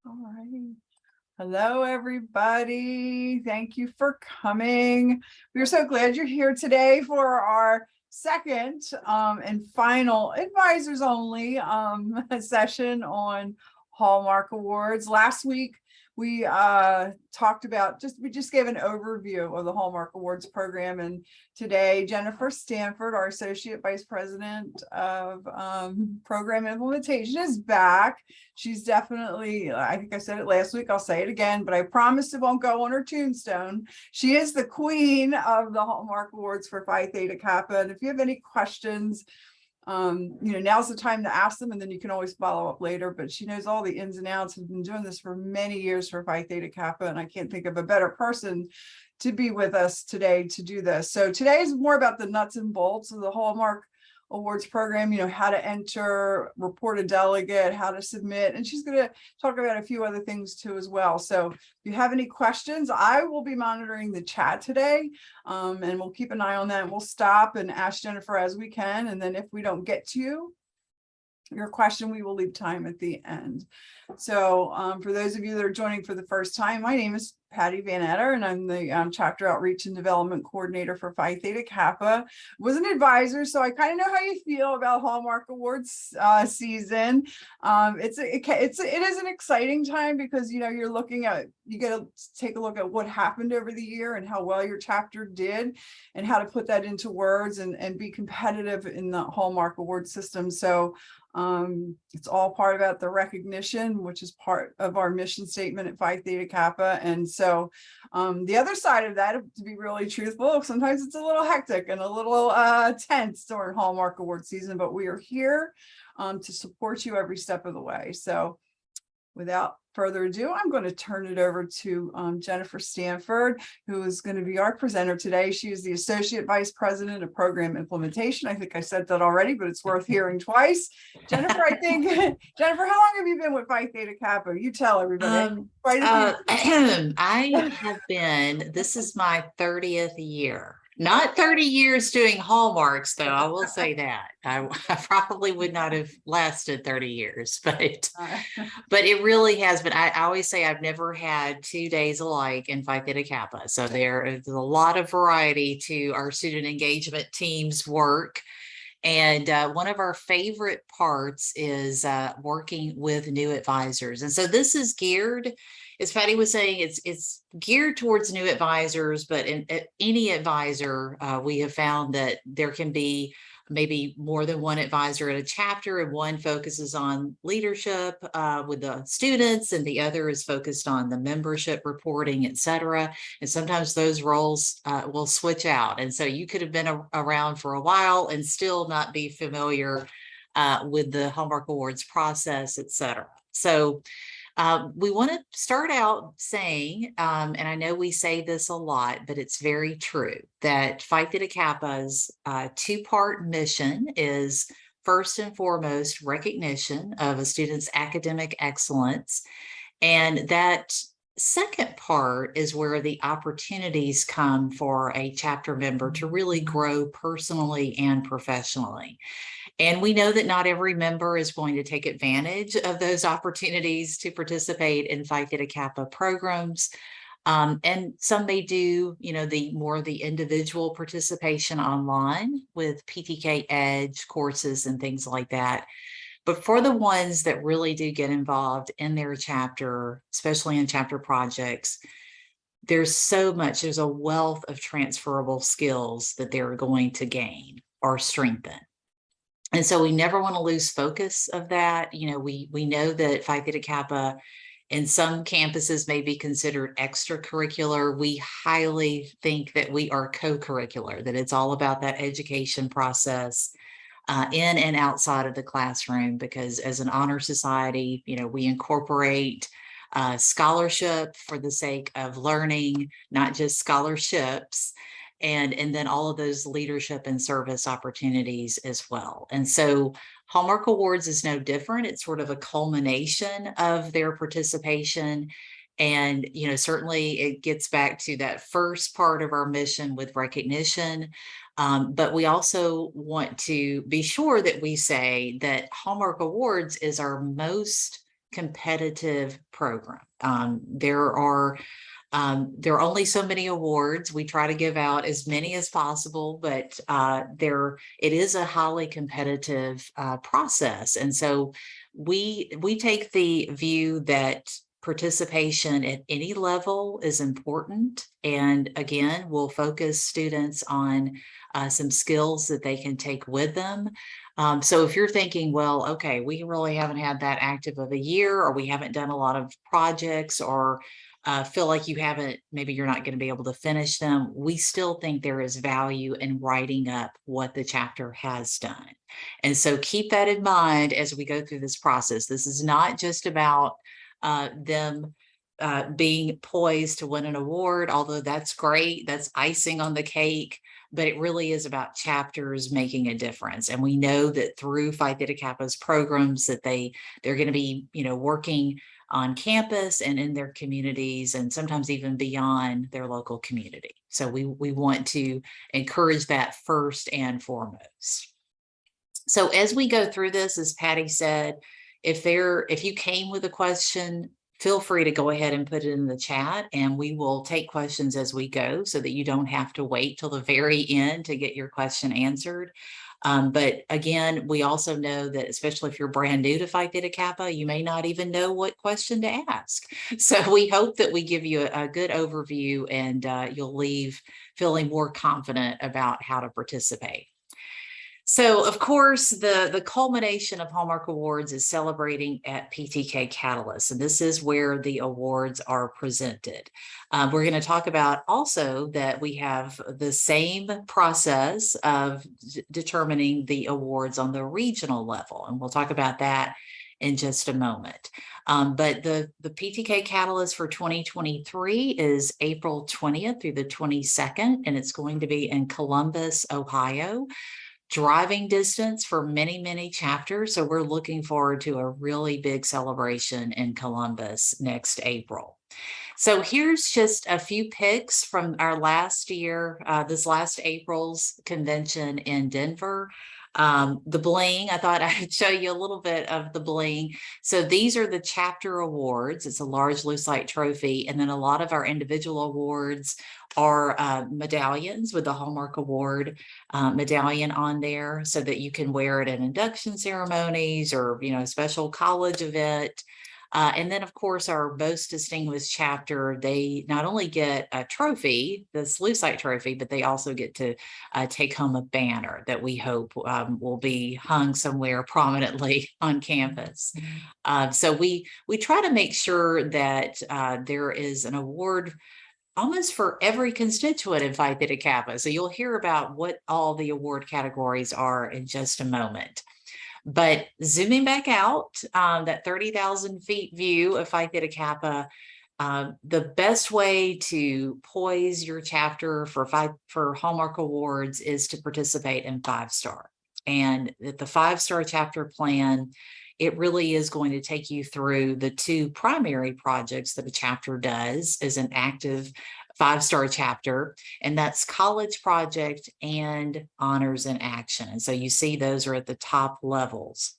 All right. Hello, everybody. Thank you for coming. We're so glad you're here today for our second and final advisors only session on Hallmark Awards. Last week, we talked about we just gave an overview of the Hallmark Awards program. And today, Jennifer Stanford, our Associate Vice President of Program Implementation, is back. She's definitely, I think I said it last week, I'll say it again, but I promise it won't go on her tombstone. She is the queen of the Hallmark Awards for Phi Theta Kappa. And if you have any questions, now's the time to ask them, and then you can always follow up later. But she knows all the ins and outs, has been doing this for many years for Phi Theta Kappa, and I can't think of a better person to be with us today to do this. So today is more about the nuts and bolts of the Hallmark Awards program, how to enter, report a delegate, how to submit, and she's going to talk about a few other things too as well. So if you have any questions, I will be monitoring the chat today, and we'll keep an eye on that. We'll stop and ask Jennifer as we can, and then if we don't get to your question, we will leave time at the end. So for those of you that are joining for the first time, my name is Patty Van Etter, and I'm the Chapter Outreach and Development Coordinator for Phi Theta Kappa. Was an advisor, so I kind of know how you feel about Hallmark Awards season. It is an exciting time because you get to take a look at what happened over the year and how well your chapter did, and how to put that into words and be competitive in the Hallmark Award system. So it's all part about the recognition, which is part of our mission statement at Phi Theta Kappa. And so the other side of that, to be really truthful, sometimes it's a little hectic and a little tense during Hallmark Award season, but we are here to support you every step of the way. So without further ado, I'm going to turn it over to Jennifer Stanford, who is going to be our presenter today. She is the Associate Vice President of Program Implementation. I think I said that already, but it's worth hearing twice. Jennifer, Jennifer, how long have you been with Phi Theta Kappa? You tell everybody. I have been, this is my 30th year. Not 30 years doing Hallmarks, though, I will say that. I probably would not have lasted 30 years, but it really has been. I always say I've never had 2 days alike in Phi Theta Kappa. So there is a lot of variety to our student engagement team's work. And one of our favorite parts is working with new advisors. And so this is geared, as Patty was saying, it's geared towards new advisors, but in any advisor, we have found that there can be maybe more than one advisor at a chapter, and one focuses on leadership with the students, and the other is focused on the membership reporting, etc. And sometimes those roles will switch out. And so you could have been around for a while and still not be familiar with the Hallmark Awards process, etc. So we want to start out saying, and I know we say this a lot, but it's very true, that Phi Theta Kappa's two-part mission is first and foremost recognition of a student's academic excellence. And that second part is where the opportunities come for a chapter member to really grow personally and professionally. And we know that not every member is going to take advantage of those opportunities to participate in Phi Theta Kappa programs. And some may do, the individual participation online with PTK Edge courses and things like that. But for the ones that really do get involved in their chapter, especially in chapter projects, there's a wealth of transferable skills that they're going to gain or strengthen. And so we never want to lose focus of that. We know that Phi Theta Kappa in some campuses may be considered extracurricular. We highly think that we are co-curricular, that it's all about that education process in and outside of the classroom, because as an honor society, we incorporate scholarship for the sake of learning, not just scholarships. And then all of those leadership and service opportunities as well. And so Hallmark Awards is no different. It's sort of a culmination of their participation. And, certainly it gets back to that first part of our mission with recognition. But we also want to be sure that we say that Hallmark Awards is our most competitive program. There are only so many awards. We try to give out as many as possible, but it is a highly competitive process. And so we take the view that participation at any level is important. And again, we'll focus students on some skills that they can take with them. So if you're thinking, well, okay, we really haven't had that active of a year, or we haven't done a lot of projects, or feel like maybe you're not going to be able to finish them, we still think there is value in writing up what the chapter has done. And so keep that in mind as we go through this process. This is not just about them being poised to win an award, although that's great, that's icing on the cake, but it really is about chapters making a difference. And we know that through Phi Theta Kappa's programs that they're going to be, working on campus and in their communities, and sometimes even beyond their local community. So we want to encourage that first and foremost. So as we go through this, as Patty said, if you came with a question, feel free to go ahead and put it in the chat, and we will take questions as we go so that you don't have to wait till the very end to get your question answered. But again, we also know that especially if you're brand new to Phi Theta Kappa, you may not even know what question to ask. So we hope that we give you a good overview, and you'll leave feeling more confident about how to participate. So, of course, the culmination of Hallmark Awards is celebrating at PTK Catalyst, and this is where the awards are presented. We're going to talk about also that we have the same process of determining the awards on the regional level, and we'll talk about that in just a moment. But the PTK Catalyst for 2023 is April 20th through the 22nd, and it's going to be in Columbus, Ohio. Driving distance for many, many chapters. So we're looking forward to a really big celebration in Columbus next April. So here's just a few pics from our last year, this last April's convention in Denver. The bling, I thought I'd show you a little bit of the bling. So these are the chapter awards. It's a large Lucite trophy. And then a lot of our individual awards are medallions with the Hallmark Award medallion on there, so that you can wear it at induction ceremonies or, a special college event. And then, of course, our most distinguished chapter, they not only get a trophy, this Lucite trophy, but they also get to take home a banner that we hope will be hung somewhere prominently on campus. So we try to make sure that there is an award almost for every constituent in Phi Theta Kappa. So you'll hear about what all the award categories are in just a moment. But zooming back out, that 30,000 feet view of Phi Theta Kappa, the best way to poise your chapter for Hallmark Awards is to participate in 5-star. And the 5-star chapter plan, it really is going to take you through the two primary projects that a chapter does as an active 5-star chapter, and that's College Project and Honors in Action. And so you see those are at the top levels.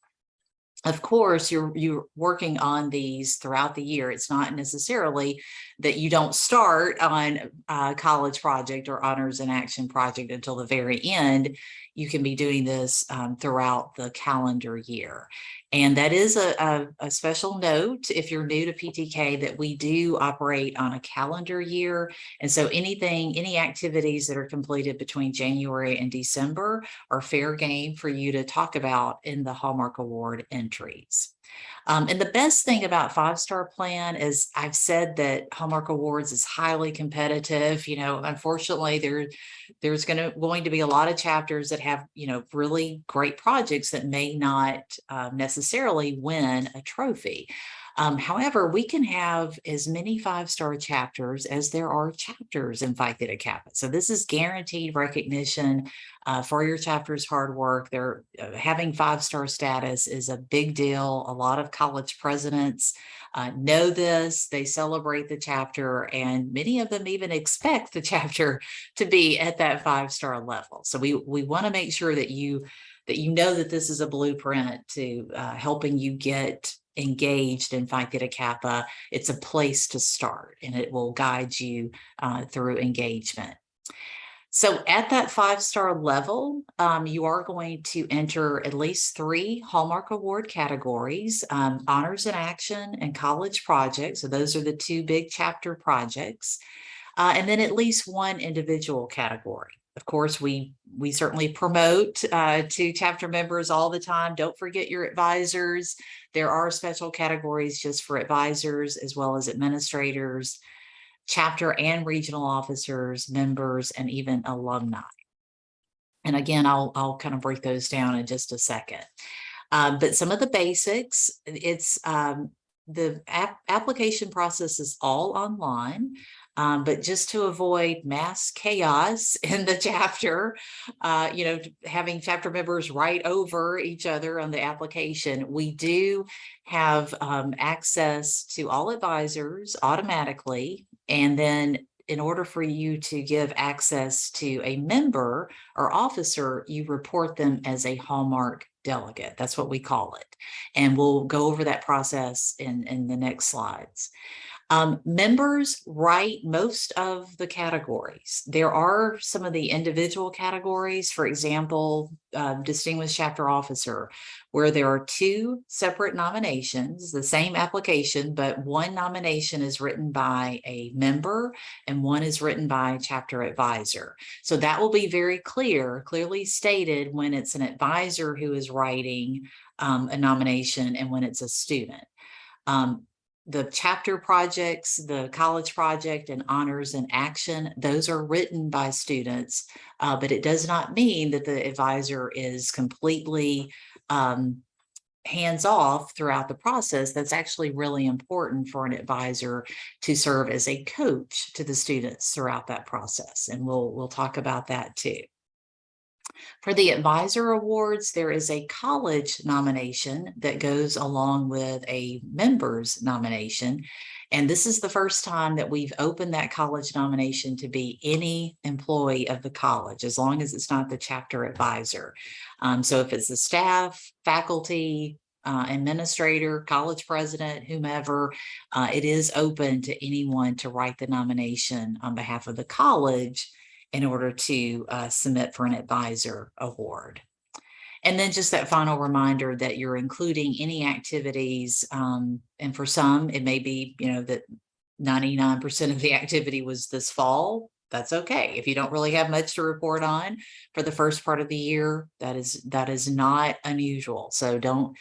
Of course, you're working on these throughout the year. It's not necessarily that you don't start on College Project or Honors in Action project until the very end. You can be doing this throughout the calendar year. And that is a special note, if you're new to PTK, that we do operate on a calendar year. And so any activities that are completed between January and December are fair game for you to talk about in the Hallmark Award entries. And the best thing about 5-star plan is I've said that Hallmark Awards is highly competitive. Unfortunately, there's going to be a lot of chapters that have, really great projects that may not necessarily win a trophy. However, we can have as many 5-star chapters as there are chapters in Phi Theta Kappa. So this is guaranteed recognition for your chapter's hard work. Having 5-star status is a big deal. A lot of college presidents know this. They celebrate the chapter, and many of them even expect the chapter to be at that 5-star level. So we want to make sure that you know that this is a blueprint to helping you get engaged in Phi Theta Kappa, it's a place to start, and it will guide you through engagement. So at that 5-star level, you are going to enter at least 3 Hallmark Award categories, Honors in Action and College Projects. So those are the 2 big chapter projects. And then at least 1 individual category. Of course, we certainly promote to chapter members all the time. Don't forget your advisors. There are special categories just for advisors as well as administrators, chapter and regional officers, members, and even alumni. And again, I'll kind of break those down in just a second. But some of the basics, it's the application process is all online. But just to avoid mass chaos in the chapter, having chapter members write over each other on the application, we do have access to all advisors automatically. And then in order for you to give access to a member or officer, you report them as a Hallmark delegate. That's what we call it. And we'll go over that process in the next slides. Members write most of the categories. There are some of the individual categories, for example, Distinguished Chapter Officer, where there are 2 separate nominations, the same application, but one nomination is written by a member and one is written by a chapter advisor. So that will be very clearly stated when it's an advisor who is writing a nomination and when it's a student. The chapter projects, the college project, and honors in action, those are written by students, but it does not mean that the advisor is completely hands-off throughout the process. That's actually really important for an advisor to serve as a coach to the students throughout that process, and we'll talk about that too. For the advisor awards, there is a college nomination that goes along with a member's nomination. And this is the first time that we've opened that college nomination to be any employee of the college, as long as it's not the chapter advisor. So if it's the staff, faculty, administrator, college president, whomever, it is open to anyone to write the nomination on behalf of the college in order to submit for an advisor award. And then just that final reminder that you're including any activities, and for some, it may be, that 99% of the activity was this fall. That's okay. If you don't really have much to report on for the first part of the year, that is not unusual. So don't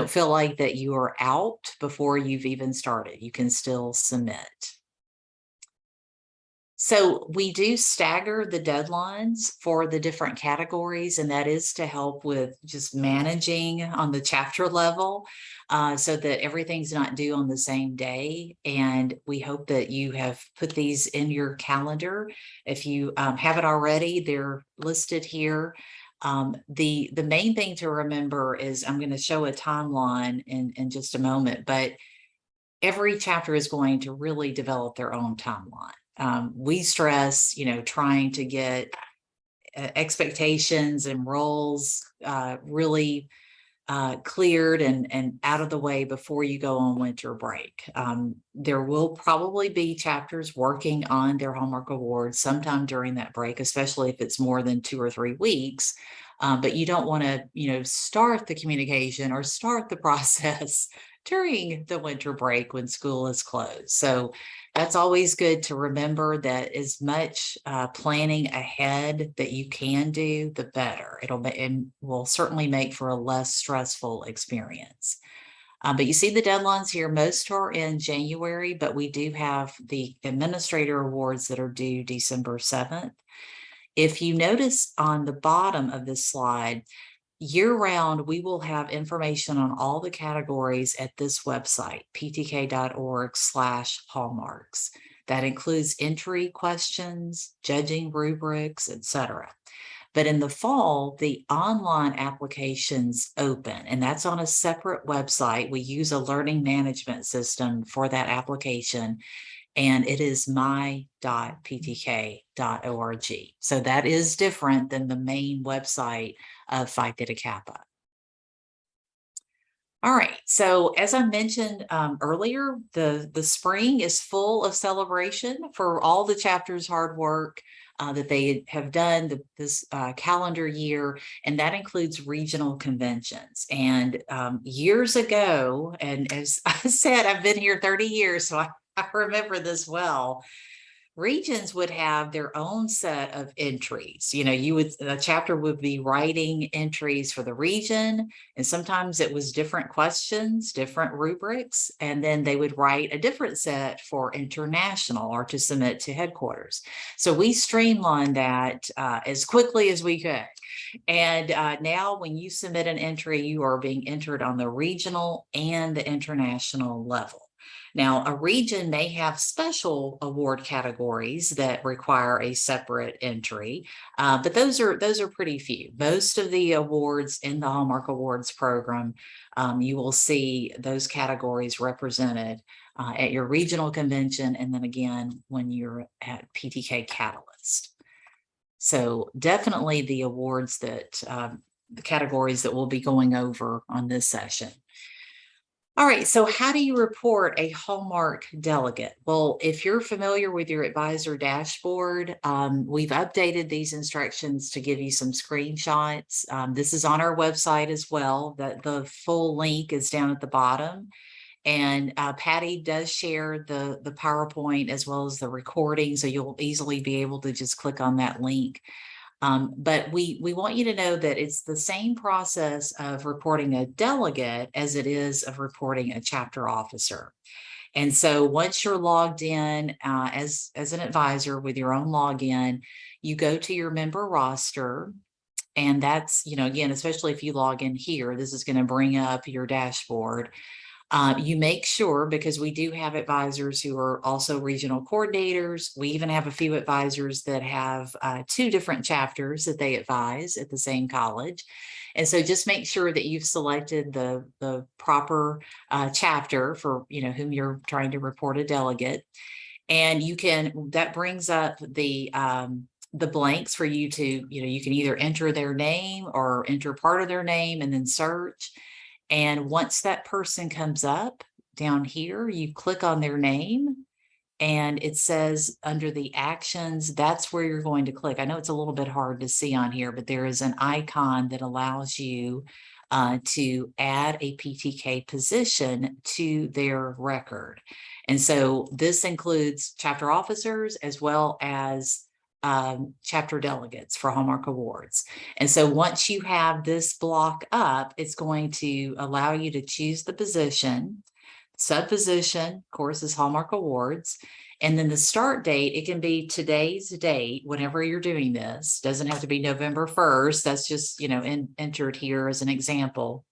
feel like that you are out before you've even started. You can still submit. So we do stagger the deadlines for the different categories, and that is to help with just managing on the chapter level so that everything's not due on the same day. And we hope that you have put these in your calendar. If you haven't already, they're listed here. The main thing to remember is I'm going to show a timeline in just a moment, but every chapter is going to really develop their own timeline. We stress, trying to get expectations and roles really cleared and out of the way before you go on winter break. There will probably be chapters working on their Hallmark Awards sometime during that break, especially if it's more than 2 or 3 weeks. But you don't want to, start the communication or start the process during the winter break when school is closed. So that's always good to remember, that as much planning ahead that you can do, the better. It will certainly make for a less stressful experience. But you see the deadlines here, most are in January, but we do have the administrator awards that are due December 7th. If you notice on the bottom of this slide, year-round, we will have information on all the categories at this website, ptk.org/hallmarks. That includes entry questions, judging rubrics, etc. But in the fall, the online applications open, and that's on a separate website. We use a learning management system for that application, and it is my.ptk.org. So that is different than the main website of Phi Theta Kappa. All right. So as I mentioned earlier, the spring is full of celebration for all the chapters' hard work that they have done this calendar year, and that includes regional conventions. And years ago, and as I said, I've been here 30 years, so I remember this well. Regions would have their own set of entries. You know, the chapter would be writing entries for the region, and sometimes it was different questions, different rubrics, and then they would write a different set for international or to submit to headquarters. So we streamlined that as quickly as we could. And now when you submit an entry, you are being entered on the regional and the international level. Now, a region may have special award categories that require a separate entry, but those are pretty few. Most of the awards in the Hallmark Awards program, you will see those categories represented at your regional convention, and then again when you're at PTK Catalyst. So definitely the awards that the categories that we'll be going over on this session. All right, so how do you report a Hallmark delegate? Well, if you're familiar with your advisor dashboard, we've updated these instructions to give you some screenshots. This is on our website as well. The full link is down at the bottom. And Patty does share the PowerPoint as well as the recording, so you'll easily be able to just click on that link. But we want you to know that it's the same process of reporting a delegate as it is of reporting a chapter officer. And so once you're logged in as an advisor with your own login, you go to your member roster. And that's, you know, again, especially if you log in here, this is going to bring up your dashboard. You make sure, because we do have advisors who are also regional coordinators. We even have a few advisors that have 2 different chapters that they advise at the same college. And so just make sure that you've selected the proper chapter for, you know, whom you're trying to report a delegate. And that brings up the blanks for you to, you know, you can either enter their name or enter part of their name and then search. And once that person comes up down here, you click on their name and it says under the actions, that's where you're going to click. I know it's a little bit hard to see on here, but there is an icon that allows you to add a PTK position to their record. And so this includes chapter officers as well as chapter delegates for Hallmark Awards. And so once you have this block up, it's going to allow you to choose the position. Sub-position, of course, is Hallmark Awards. And then the start date, it can be today's date, whenever you're doing this. Doesn't have to be November 1st. That's just, you know, entered here as an example.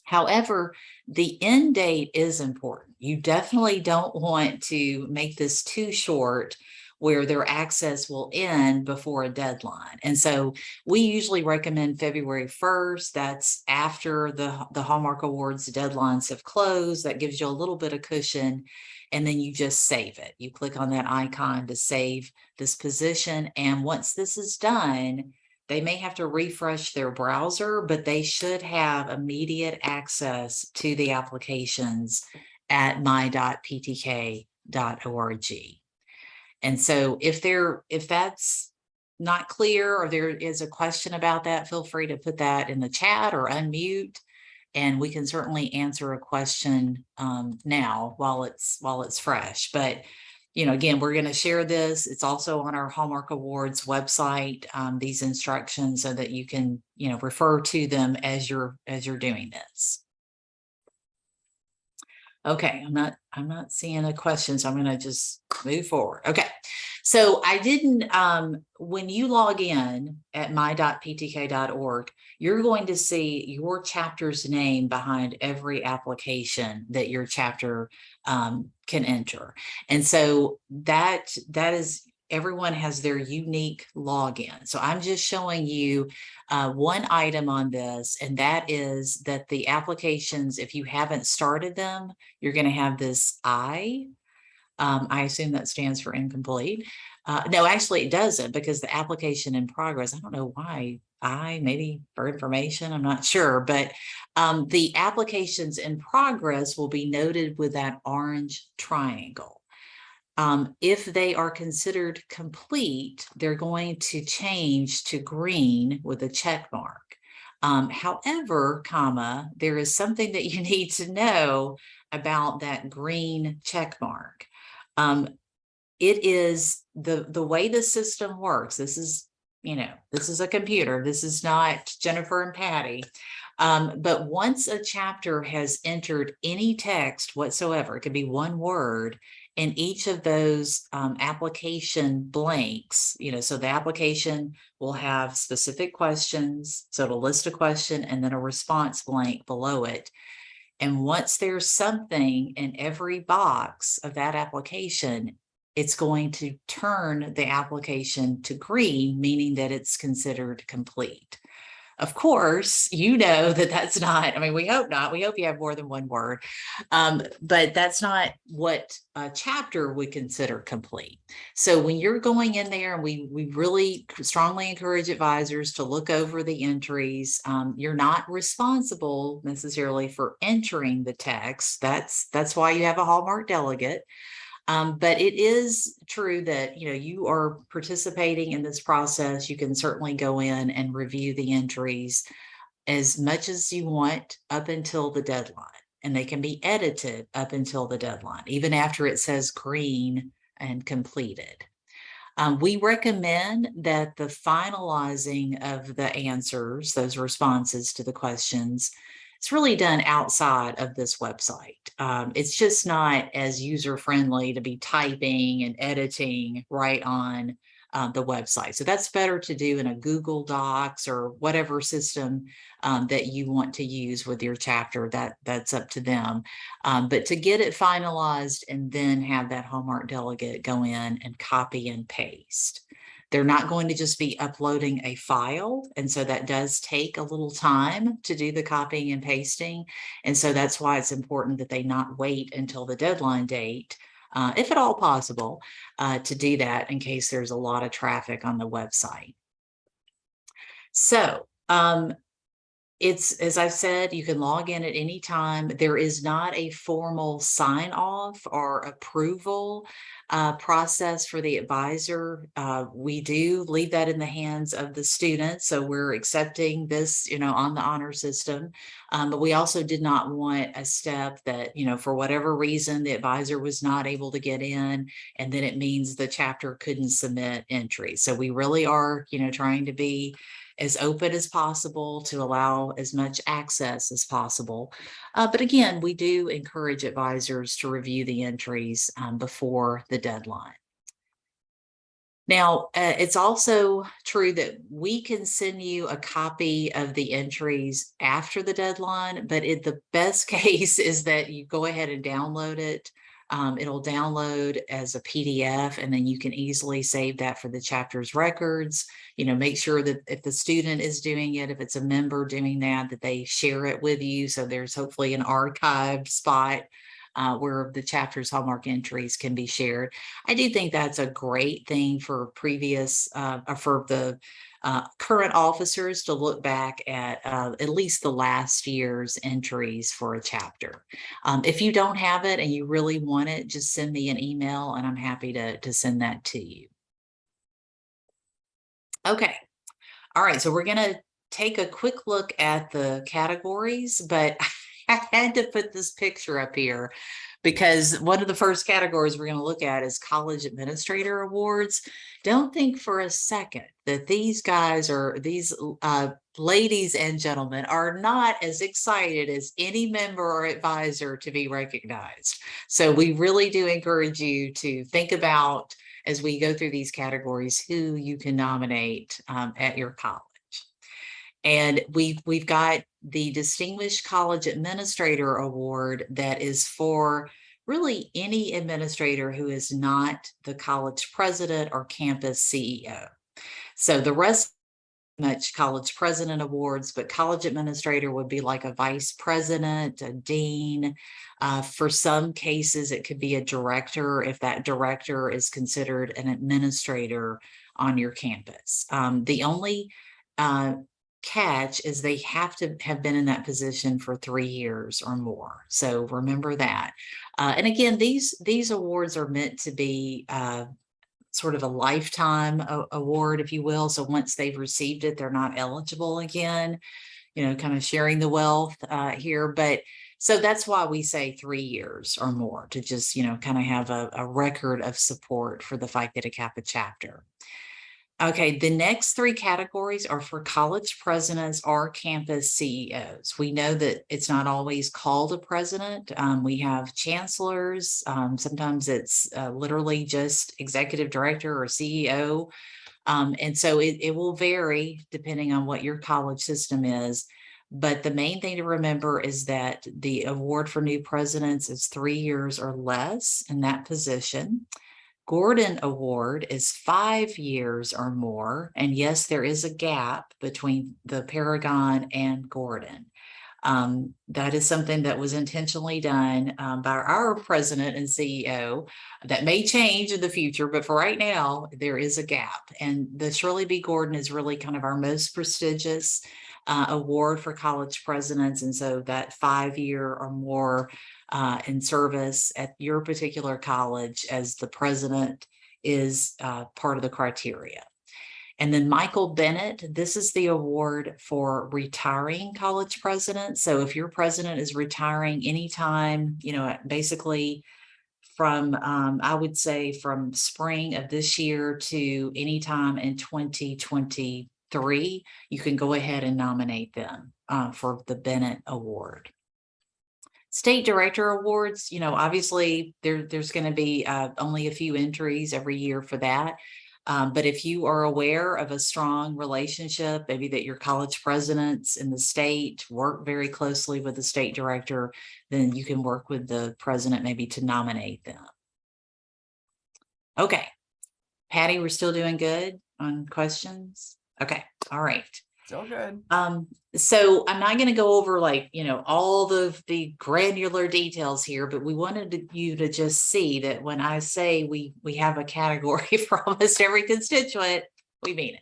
However, the end date is important. You definitely don't want to make this too short where their access will end before a deadline. And so we usually recommend February 1st. That's after the Hallmark Awards deadlines have closed. That gives you a little bit of cushion. And then you just save it. You click on that icon to save this position. And once this is done, they may have to refresh their browser, but they should have immediate access to the applications at my.ptk.org. And so if that's not clear or there is a question about that, feel free to put that in the chat or unmute, and we can certainly answer a question now while it's fresh. But you know, again, we're going to share this. It's also on our Hallmark Awards website, these instructions, so that you can, you know, refer to them as you're doing this. Okay, I'm not seeing a question, so I'm going to just move forward. Okay, so I didn't, when you log in at my.ptk.org, you're going to see your chapter's name behind every application that your chapter can enter. And so that is, everyone has their unique login. So I'm just showing you one item on this, and that is that the applications, if you haven't started them, you're going to have this I assume that stands for incomplete. No, actually it doesn't, because the application in progress, I don't know why I, maybe for information, I'm not sure, but the applications in progress will be noted with that orange triangle. If they are considered complete, they're going to change to green with a check mark. However, there is something that you need to know about that green check mark. It is the way the system works. This is, this is a computer. This is not Jennifer and Patty. But once a chapter has entered any text whatsoever, it could be one word, in each of those application blanks, so the application will have specific questions. So it'll list a question and then a response blank below it. And once there's something in every box of that application, it's going to turn the application to green, meaning that it's considered complete. Of course, that that's not, we hope not. We hope you have more than one word, but that's not what a chapter would consider complete. So when you're going in there, and we really strongly encourage advisors to look over the entries. You're not responsible necessarily for entering the text. That's why you have a Hallmark delegate. But it is true that, you are participating in this process. You can certainly go in and review the entries as much as you want up until the deadline, and they can be edited up until the deadline, even after it says green and completed. We recommend that the finalizing of the answers, those responses to the questions, it's really done outside of this website. It's just not as user-friendly to be typing and editing right on the website. So that's better to do in a Google Docs or whatever system that you want to use with your chapter. That's up to them. But to get it finalized and then have that Hallmark delegate go in and copy and paste. They're not going to just be uploading a file. And so that does take a little time to do the copying and pasting. And so that's why it's important that they not wait until the deadline date, if at all possible, to do that in case there's a lot of traffic on the website. So it's, as I've said, you can log in at any time. There is not a formal sign off or approval process for the advisor. We do leave that in the hands of the student. So we're accepting this, on the honor system. But we also did not want a step that, for whatever reason, the advisor was not able to get in, and then it means the chapter couldn't submit entries. So we really are, trying to be as open as possible to allow as much access as possible. But again, we do encourage advisors to review the entries before the deadline. Now, it's also true that we can send you a copy of the entries after the deadline, but the best case is that you go ahead and download it. It'll download as a PDF, and then you can easily save that for the chapter's records. Make sure that if the student is doing it, if it's a member doing that they share it with you. So there's hopefully an archived spot where the chapter's Hallmark entries can be shared. I do think that's a great thing for for the current officers to look back at least the last year's entries for a chapter. If you don't have it and you really want it, just send me an email and I'm happy to send that to you. Okay. All right. So we're going to take a quick look at the categories, but I had to put this picture up here because one of the first categories we're going to look at is College Administrator Awards. Don't think for a second that these ladies and gentlemen are not as excited as any member or advisor to be recognized. So we really do encourage you to think about, as we go through these categories, who you can nominate at your college. And we've got the Distinguished College Administrator Award that is for really any administrator who is not the college president or campus CEO. So the rest much college president awards, but college administrator would be like a vice president, a dean. For some cases, it could be a director if that director is considered an administrator on your campus. The only catch is they have to have been in that position for 3 years or more. So remember that. And again, these awards are meant to be sort of a lifetime award, if you will. So once they've received it, they're not eligible again, kind of sharing the wealth here. But so that's why we say 3 years or more, to just, kind of have a record of support for the Phi Theta Kappa chapter. Okay, the next 3 categories are for college presidents or campus CEOs. We know that it's not always called a president. We have chancellors. Sometimes it's literally just executive director or CEO. And so it will vary depending on what your college system is. But the main thing to remember is that the award for new presidents is 3 years or less in that position. Gordon Award is 5 years or more. And yes, there is a gap between the Paragon and Gordon. That is something that was intentionally done by our president and CEO. That may change in the future, but for right now, there is a gap. And the Shirley B. Gordon is really kind of our most prestigious award for college presidents. And so that 5 year or more in service at your particular college as the president is part of the criteria. And then Michael Bennett, this is the award for retiring college presidents. So if your president is retiring anytime, basically from, I would say from spring of this year to anytime in 2023, you can go ahead and nominate them for the Bennett Award. State Director Awards, obviously there's going to be only a few entries every year for that. But if you are aware of a strong relationship, maybe that your college presidents in the state work very closely with the state director, then you can work with the president maybe to nominate them. Okay. Patty, we're still doing good on questions? Okay. All right. Still good. So I'm not going to go over all the granular details here, but we wanted you to just see that when I say we have a category for almost every constituent, we mean it.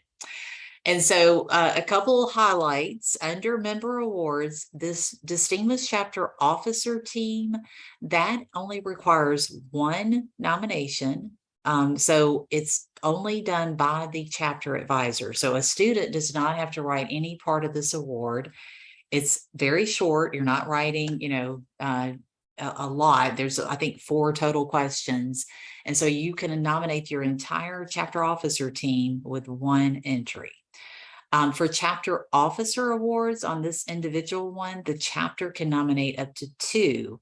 And so a couple of highlights under member awards, this distinguished chapter officer team, that only requires 1 nomination. So it's only done by the chapter advisor. So a student does not have to write any part of this award. It's very short. You're not writing, a lot. There's, I think, 4 total questions. And so you can nominate your entire chapter officer team with 1 entry. For chapter officer awards on this individual one, the chapter can nominate up to 2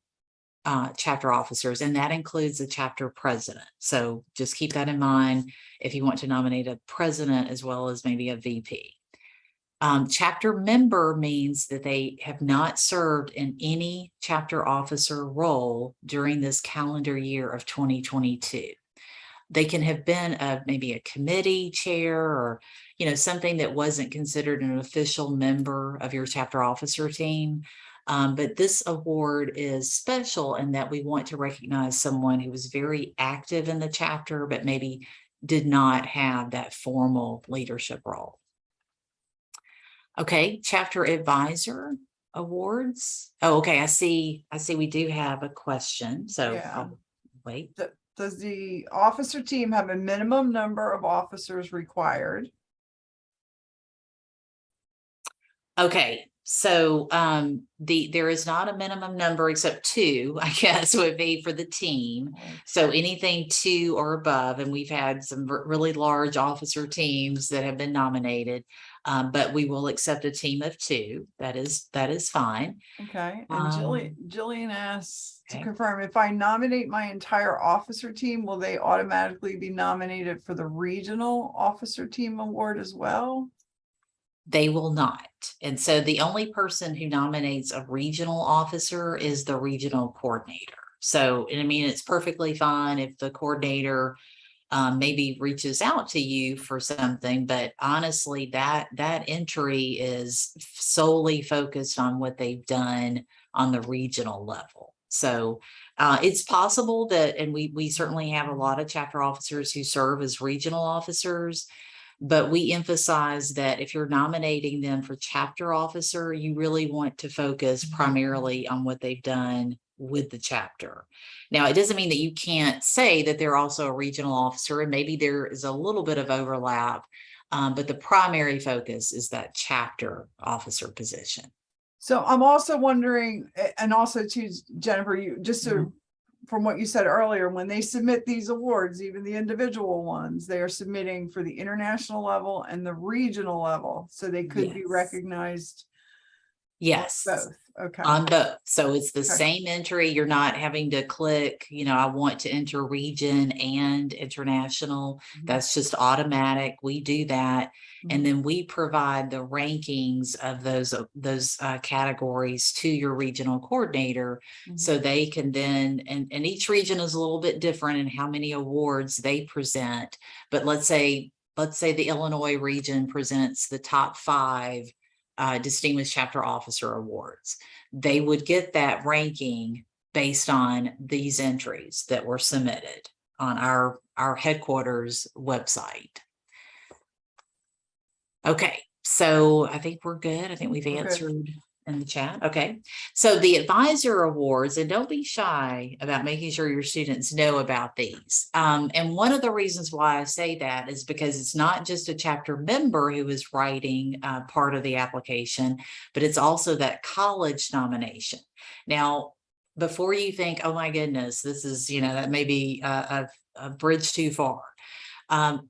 chapter officers, and that includes the chapter president. So just keep that in mind if you want to nominate a president as well as maybe a VP. Chapter member means that they have not served in any chapter officer role during this calendar year of 2022. They can have been maybe a committee chair or something that wasn't considered an official member of your chapter officer team. But this award is special in that we want to recognize someone who was very active in the chapter, but maybe did not have that formal leadership role. Okay, chapter advisor awards. Oh, okay, I see we do have a question. So Yeah. Wait. Does the officer team have a minimum number of officers required? Okay, so there is not a minimum number except 2, I guess, would be for the team. So anything 2 or above, and we've had some really large officer teams that have been nominated, but we will accept a team of 2. That is fine. Okay, and Jillian asks to okay. confirm, if I nominate my entire officer team, will they automatically be nominated for the regional officer team award as well? They will not. And so the only person who nominates a regional officer is the regional coordinator. So, I mean, it's perfectly fine if the coordinator maybe reaches out to you for something, but honestly, that entry is solely focused on what they've done on the regional level. So it's possible that, and we certainly have a lot of chapter officers who serve as regional officers, But we emphasize that if you're nominating them for chapter officer, you really want to focus primarily on what they've done with the chapter. Now, it doesn't mean that you can't say that they're also a regional officer, and maybe there is a little bit of overlap, but the primary focus is that chapter officer position. So I'm also wondering, and also to Jennifer, you just to, from what you said earlier, when they submit these awards, even the individual ones, they are submitting for the international level and the regional level, so they could be recognized. Yes. Both. Okay. On both. So it's the Okay. same entry. You're not having to click, I want to enter region and international. That's just automatic. We do that. And then we provide the rankings of those categories to your regional coordinator. So they can then, and each region is a little bit different in how many awards they present. But let's say the Illinois region presents the top 5 Distinguished Chapter Officer Awards. They would get that ranking based on these entries that were submitted on our headquarters website. Okay, so I think we're good. I think we've answered in the chat. Okay, so the advisor awards, and don't be shy about making sure your students know about these. And one of the reasons why I say that is because it's not just a chapter member who is writing part of the application, but it's also that college nomination. Now, before you think, oh my goodness, this is, that may be a bridge too far.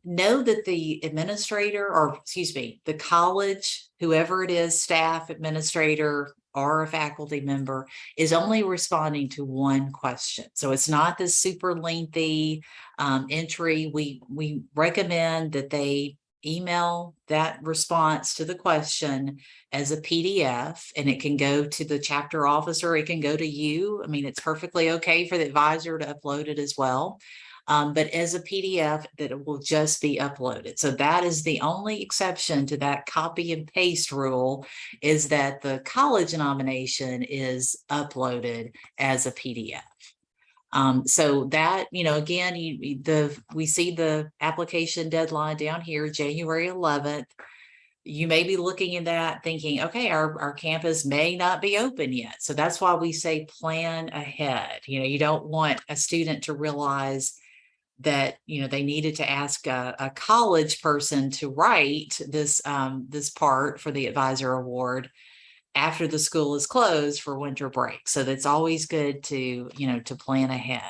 Know that the administrator, or excuse me, the college, whoever it is, staff, administrator, or a faculty member, is only responding to one question. So it's not this super lengthy entry. We recommend that they email that response to the question as a PDF, and it can go to the chapter officer. It can go to you. I mean, it's perfectly okay for the advisor to upload it as well. But as a PDF that it will just be uploaded. So that is the only exception to that copy and paste rule, is that the college nomination is uploaded as a PDF. So that, again, we see the application deadline down here, January 11th. You may be looking at that thinking, okay, our campus may not be open yet. So that's why we say plan ahead. You don't want a student to realize that they needed to ask a college person to write this part for the advisor award after the school is closed for winter break. So that's always good to to plan ahead.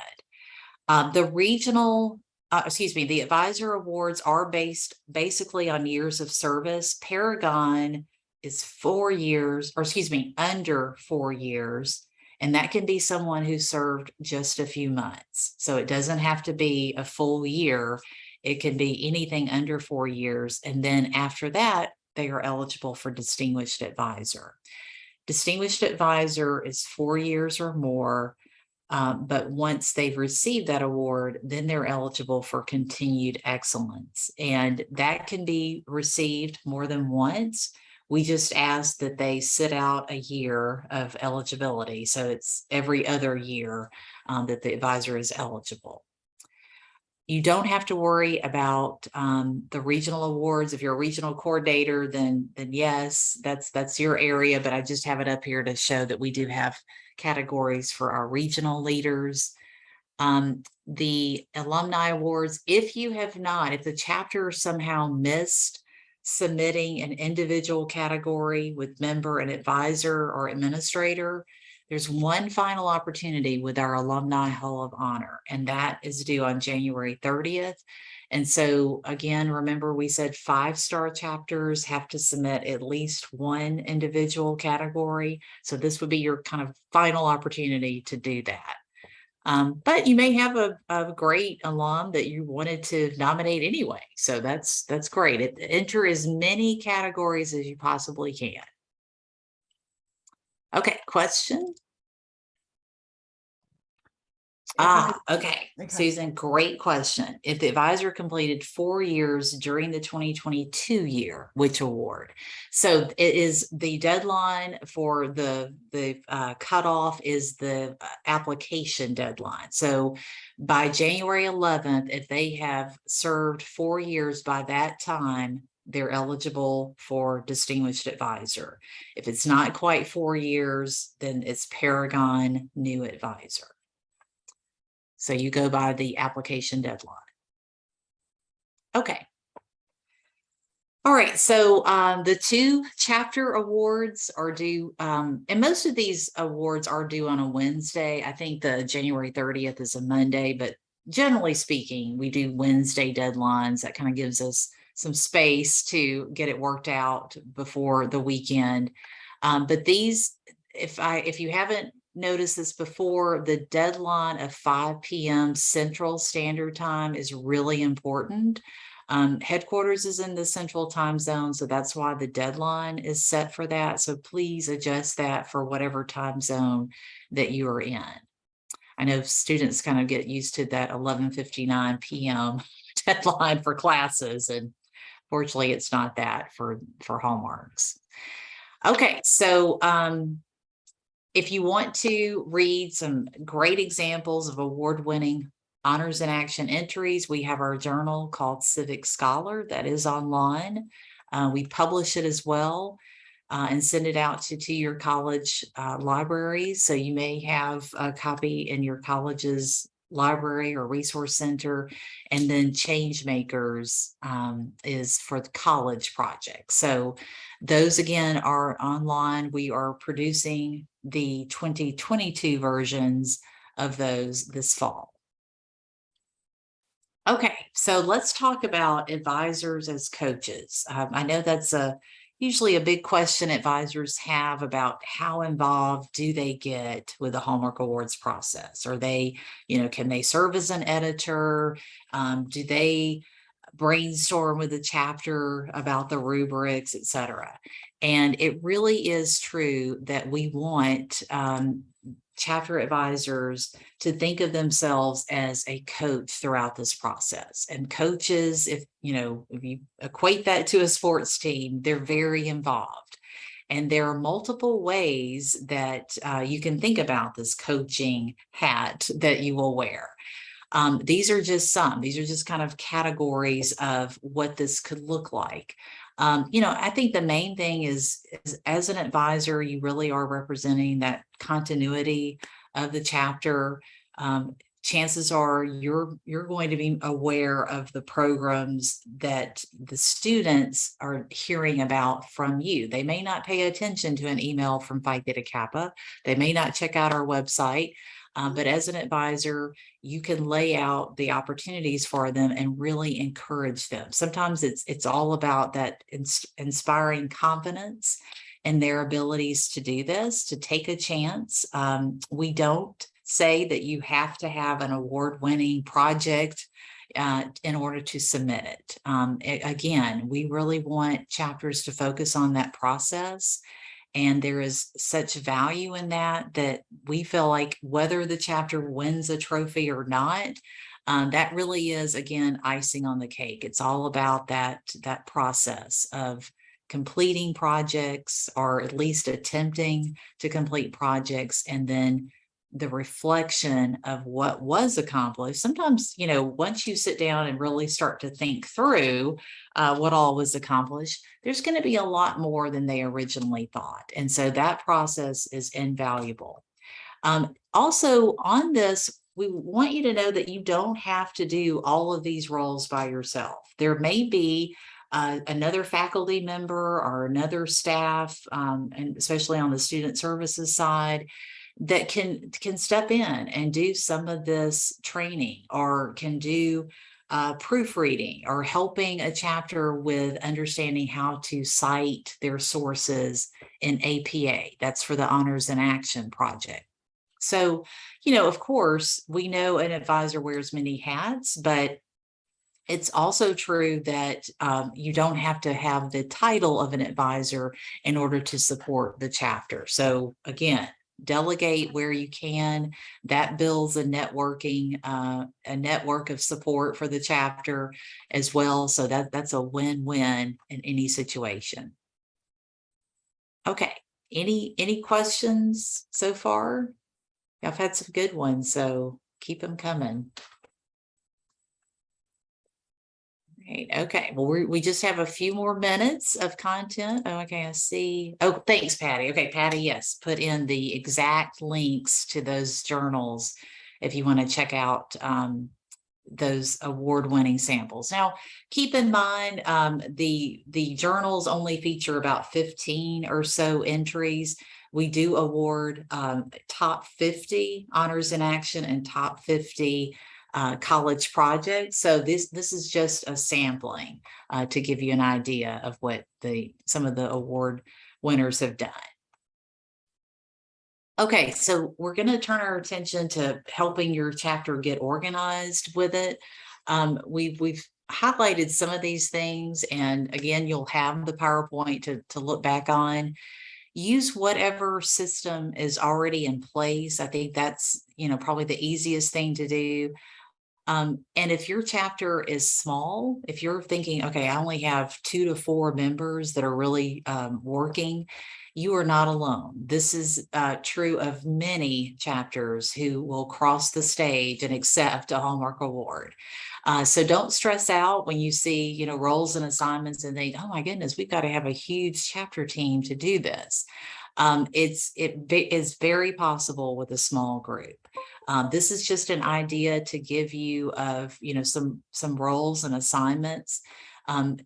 The advisor awards are based basically on years of service. Paragon is 4 years, or under 4 years. And that can be someone who served just a few months. So it doesn't have to be a full year. It can be anything under 4 years. And then after that, they are eligible for Distinguished Advisor. Distinguished Advisor is 4 years or more. But once they've received that award, then they're eligible for Continued Excellence. And that can be received more than once. We just ask that they sit out a year of eligibility. So it's every other year that the advisor is eligible. You don't have to worry about the regional awards. If you're a regional coordinator, then yes, that's your area. But I just have it up here to show that we do have categories for our regional leaders. The alumni awards, if the chapter somehow missed submitting an individual category with member and advisor or administrator, there's one final opportunity with our Alumni Hall of Honor, and that is due on January 30th. And so again, remember we said 5-star chapters have to submit at least one individual category. So this would be your kind of final opportunity to do that. But you may have a great alum that you wanted to nominate anyway. So that's great. Enter as many categories as you possibly can. Okay, question? Okay. Okay. Susan, great question. If the advisor completed 4 years during the 2022 year, which award? So it is the deadline for the cutoff is the application deadline. So by January 11th, if they have served 4 years by that time, they're eligible for distinguished advisor. If it's not quite 4 years, then it's Paragon new advisor. So you go by the application deadline. Okay. All right. So the 2 chapter awards are due, and most of these awards are due on a Wednesday. I think the January 30th is a Monday, but generally speaking, we do Wednesday deadlines. That kind of gives us some space to get it worked out before the weekend. But these, if you haven't noticed this before, the deadline of 5 p.m. Central Standard Time is really important. Headquarters is in the Central Time Zone, so that's why the deadline is set for that. So please adjust that for whatever time zone that you are in. I know students kind of get used to that 11:59 p.m. deadline for classes, and fortunately it's not that for Hallmarks. Okay, so if you want to read some great examples of award-winning honors in action entries, we have our journal called Civic Scholar that is online. We publish it as well and send it out to your college libraries. So you may have a copy in your college's library or resource center, and then Changemakers is for the college project. So those again are online. We are producing the 2022 versions of those this fall. Okay, so let's talk about advisors as coaches. I know that's usually a big question advisors have about how involved do they get with the Hallmark Awards process? Are they, can they serve as an editor? Do they brainstorm with the chapter about the rubrics, et cetera? And it really is true that we want chapter advisors to think of themselves as a coach throughout this process. And coaches, if you equate that to a sports team, they're very involved. And there are multiple ways that you can think about this coaching hat that you will wear. These are just kind of categories of what this could look like. I think the main thing is as an advisor, you really are representing that continuity of the chapter. Chances are you're going to be aware of the programs that the students are hearing about from you. They may not pay attention to an email from Phi Theta Kappa. They may not check out our website. But as an advisor, you can lay out the opportunities for them and really encourage them. Sometimes it's all about that inspiring confidence in their abilities to do this, to take a chance. We don't say that you have to have an award-winning project in order to submit it. Again, we really want chapters to focus on that process. And there is such value in that we feel like whether the chapter wins a trophy or not, that really is, again, icing on the cake. It's all about that process of completing projects, or at least attempting to complete projects, and then the reflection of what was accomplished. Sometimes, once you sit down and really start to think through what all was accomplished, there's going to be a lot more than they originally thought. And so that process is invaluable. Also on this, we want you to know that you don't have to do all of these roles by yourself. There may be another faculty member or another staff, and especially on the student services side, that can step in and do some of this training, or can do proofreading, or helping a chapter with understanding how to cite their sources in APA. That's for the Honors in Action project. So, of course, we know an advisor wears many hats, but it's also true that you don't have to have the title of an advisor in order to support the chapter. So again, delegate where you can. That builds a network of support for the chapter as well. So that's a win-win in any situation. Okay, any questions so far? I've had some good ones, so keep them coming. Right. Okay. Well, we just have a few more minutes of content. Oh, okay. I see. Oh, thanks, Patty. Okay, Patty. Yes, put in the exact links to those journals if you want to check out those award-winning samples. Now, keep in mind the journals only feature about 15 or so entries. We do award top 50 honors in action and top 50 college projects. So this is just a sampling to give you an idea of what some of the award winners have done. Okay, so we're going to turn our attention to helping your chapter get organized with it. We've highlighted some of these things, and again, you'll have the PowerPoint to look back on. Use whatever system is already in place. I think that's, probably the easiest thing to do. And if your chapter is small, if you're thinking, okay, I only have 2 to 4 members that are really working, you are not alone. This is true of many chapters who will cross the stage and accept a Hallmark Award. So don't stress out when you see, roles and assignments and think, oh my goodness, we've got to have a huge chapter team to do this. It is very possible with a small group. This is just an idea to give you of, some roles and assignments,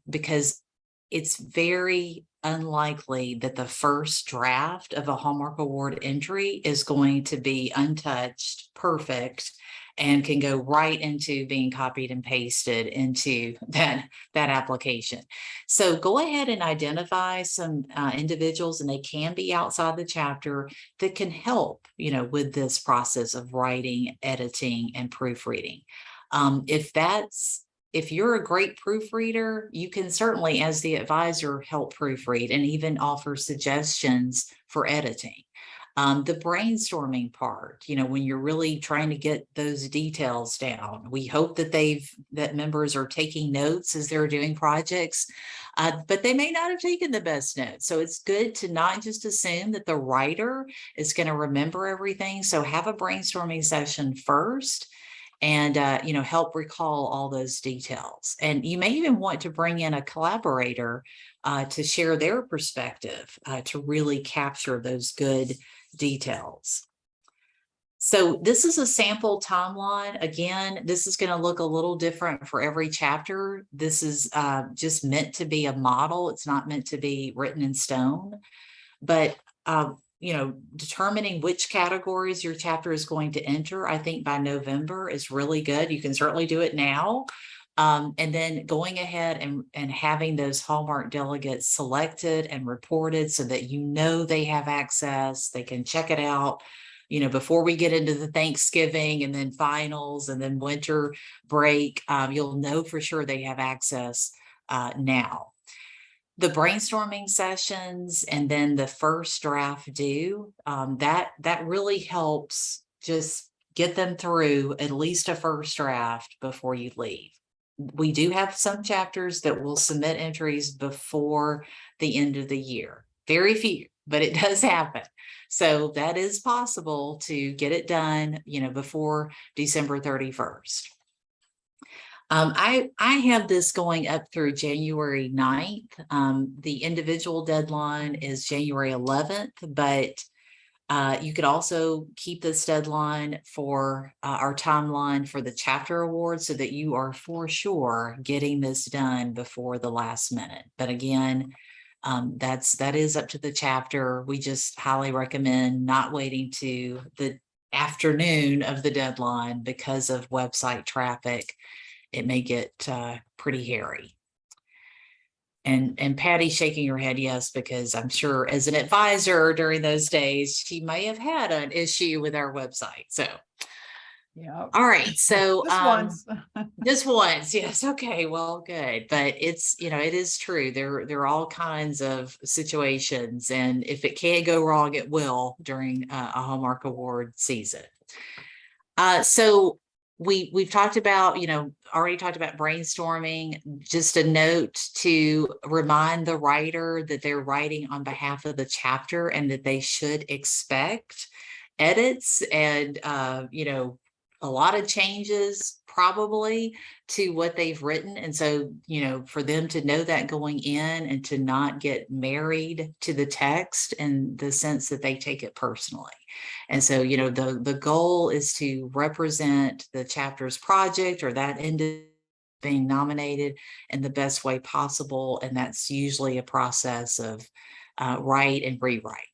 because it's very unlikely that the first draft of a Hallmark Award entry is going to be untouched, perfect, and can go right into being copied and pasted into that application. So go ahead and identify some individuals, and they can be outside the chapter, that can help, with this process of writing, editing, and proofreading. If you're a great proofreader, you can certainly, as the advisor, help proofread and even offer suggestions for editing. The brainstorming part, when you're really trying to get those details down, we hope that members are taking notes as they're doing projects, but they may not have taken the best notes. So it's good to not just assume that the writer is going to remember everything. So have a brainstorming session first, and help recall all those details. And you may even want to bring in a collaborator to share their perspective to really capture those good details. So this is a sample timeline. Again, this is going to look a little different for every chapter. This is just meant to be a model. It's not meant to be written in stone, but determining which categories your chapter is going to enter, I think by November is really good. You can certainly do it now. And then going ahead and having those Hallmark delegates selected and reported so that they have access, they can check it out, before we get into the Thanksgiving and then finals and then winter break. You'll know for sure they have access now. The brainstorming sessions and then the first draft due, that really helps just get them through at least a first draft before you leave. We do have some chapters that will submit entries before the end of the year. Very few, but it does happen. So that is possible to get it done, before December 31st. I have this going up through January 9th. The individual deadline is January 11th, but you could also keep this deadline for our timeline for the chapter award so that you are for sure getting this done before the last minute. But again, that is up to the chapter. We just highly recommend not waiting to the afternoon of the deadline because of website traffic. It may get pretty hairy. And Patty's shaking her head yes, because I'm sure as an advisor during those days, she may have had an issue with our website. So Yeah. All right. So Just once. just once, yes. Okay, well, good. But it's, it is true. There are all kinds of situations, and if it can go wrong, it will during a Hallmark Award season. So we've talked about, already talked about brainstorming. Just a note to remind the writer that they're writing on behalf of the chapter and that they should expect edits and a lot of changes probably to what they've written. And so, for them to know that going in and to not get married to the text in the sense that they take it personally. And so, the goal is to represent the chapter's project or that individual being nominated in the best way possible. And that's usually a process of write and rewrite.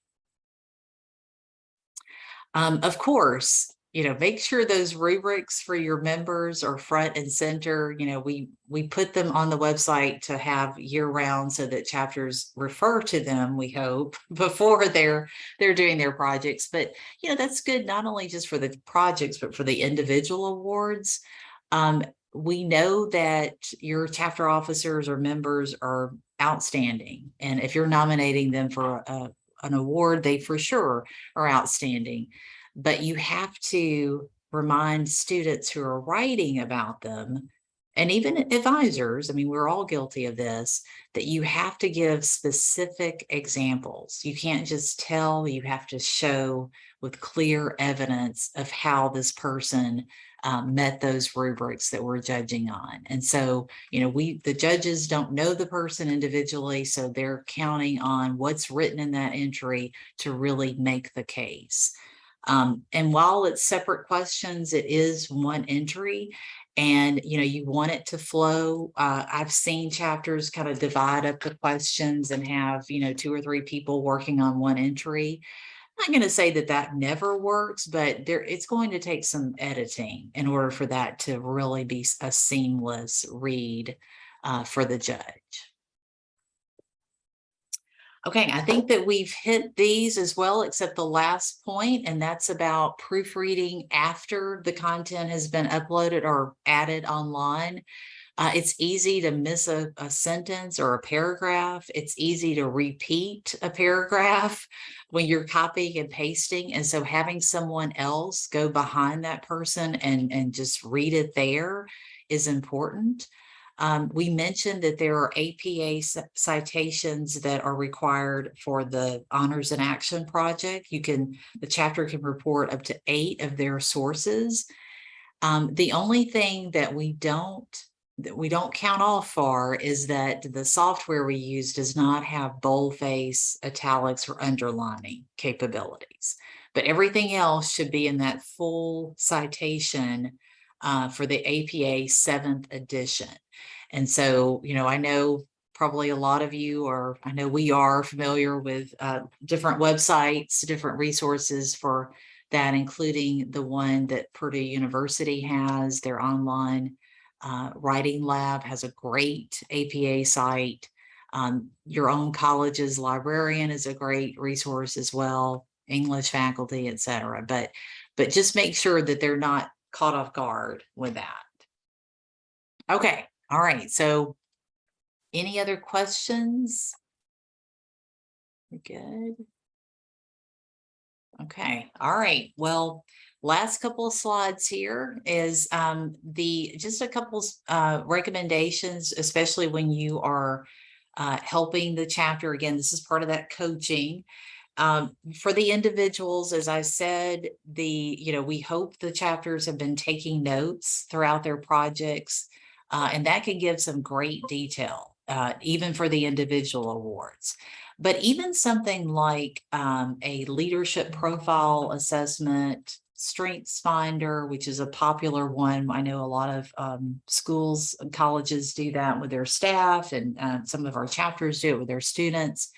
Of course, make sure those rubrics for your members are front and center. We put them on the website to have year round so that chapters refer to them, we hope, before they're doing their projects. But, that's good not only just for the projects, but for the individual awards. We know that your chapter officers or members are outstanding. And if you're nominating them for an award, they for sure are outstanding. But you have to remind students who are writing about them, and even advisors, I mean, we're all guilty of this, that you have to give specific examples. You can't just tell, you have to show with clear evidence of how this person met those rubrics that we're judging on. And so, the judges don't know the person individually, so they're counting on what's written in that entry to really make the case. And while it's separate questions, it is one entry, and you want it to flow. I've seen chapters kind of divide up the questions and have 2 or 3 people working on one entry. I'm not going to say that never works, but it's going to take some editing in order for that to really be a seamless read for the judge. Okay, I think that we've hit these as well, except the last point, and that's about proofreading after the content has been uploaded or added online. It's easy to miss a sentence or a paragraph. It's easy to repeat a paragraph when you're copying and pasting. And so having someone else go behind that person and just read it there is important. We mentioned that there are APA citations that are required for the Honors in Action project. The chapter can report up to 8 of their sources. The only thing that we don't count off for is that the software we use does not have boldface, italics, or underlining capabilities. But everything else should be in that full citation for the APA 7th edition. And so, I know probably a lot of you are, I know we are familiar with different websites, different resources for that, including the one that Purdue University has. Their online writing lab has a great APA site. Your own college's librarian is a great resource as well, English faculty, etc. But just make sure that they're not caught off guard with that. Okay. All right. So any other questions? We're good. Okay. All right. Well, last couple of slides here is just a couple recommendations, especially when you are helping the chapter. Again, this is part of that coaching. For the individuals, as I said, we hope the chapters have been taking notes throughout their projects, and that can give some great detail, even for the individual awards. But even something like a leadership profile assessment, Strengths Finder, which is a popular one. I know a lot of schools and colleges do that with their staff, and some of our chapters do it with their students.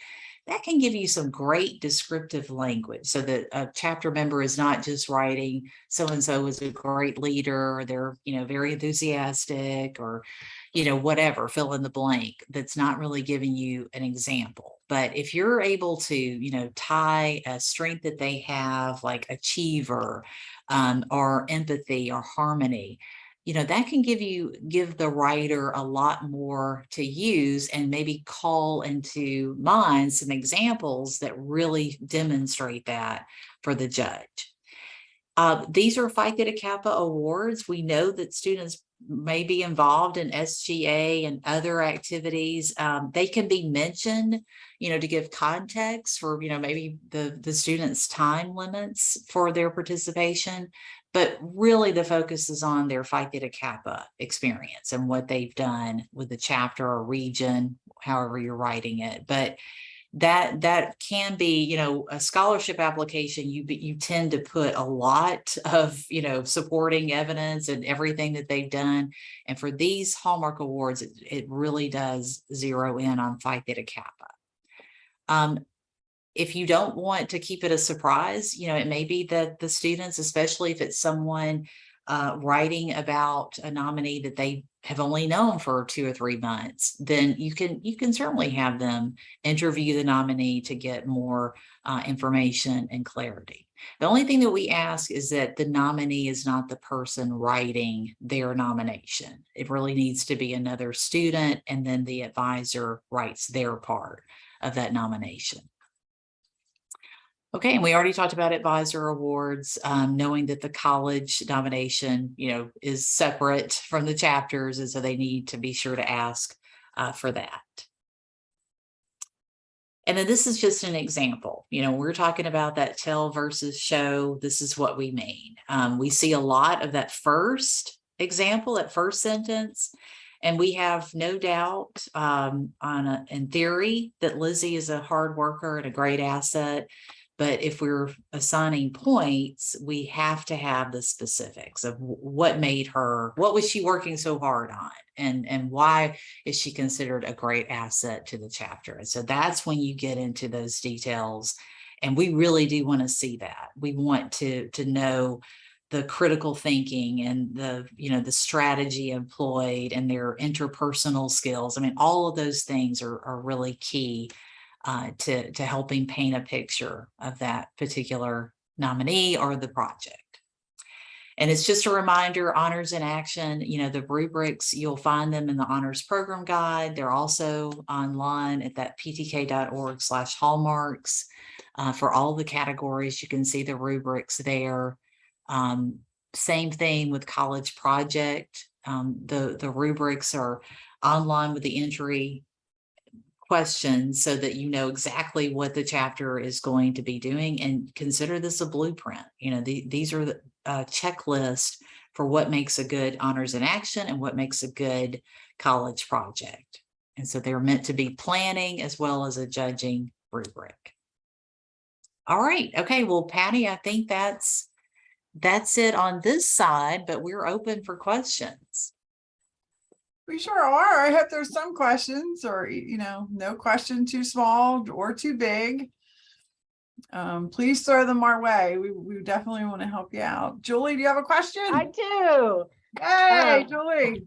That can give you some great descriptive language so that a chapter member is not just writing so-and-so is a great leader, or they're, very enthusiastic, or, whatever, fill in the blank. That's not really giving you an example. But if you're able to, tie a strength that they have, like achiever, or empathy or harmony. That can give the writer a lot more to use and maybe call into mind some examples that really demonstrate that for the judge. These are Phi Theta Kappa awards. We know that students may be involved in SGA and other activities. They can be mentioned, to give context for, maybe the students' time limits for their participation. But really the focus is on their Phi Theta Kappa experience and what they've done with the chapter or region, however you're writing it. But that can be, a scholarship application. You tend to put a lot of, supporting evidence and everything that they've done. And for these Hallmark Awards, it really does zero in on Phi Theta Kappa. If you don't want to keep it a surprise, it may be that the students, especially if it's someone writing about a nominee that they have only known for 2 or 3 months, then you can certainly have them interview the nominee to get more information and clarity. The only thing that we ask is that the nominee is not the person writing their nomination. It really needs to be another student, and then the advisor writes their part of that nomination. Okay, and we already talked about advisor awards, knowing that the college nomination, is separate from the chapters, and so they need to be sure to ask for that. And then this is just an example. We're talking about that tell versus show. This is what we mean. We see a lot of that first example, that first sentence, and we have no doubt in theory that Lizzie is a hard worker and a great asset. But if we're assigning points, we have to have the specifics of what was she working so hard on, and why is she considered a great asset to the chapter. And so that's when you get into those details. And we really do want to see that. We want to know the critical thinking and the strategy employed and their interpersonal skills. I mean, all of those things are really key to helping paint a picture of that particular nominee or the project. And it's just a reminder, honors in action, the rubrics, you'll find them in the honors program guide. They're also online at that ptk.org/hallmarks for all the categories. You can see the rubrics there. Same thing with college project. The rubrics are online with the entry questions so that you know exactly what the chapter is going to be doing, and consider this a blueprint. These are the checklist for what makes a good honors in action and what makes a good college project. And so they're meant to be planning as well as a judging rubric. All right. Okay. Well, Patty, I think that's it on this side, but we're open for questions. We sure are. I hope there's some questions, or, no question too small or too big. Please throw them our way. We definitely want to help you out. Julie, do you have a question? I do. Hey, Julie.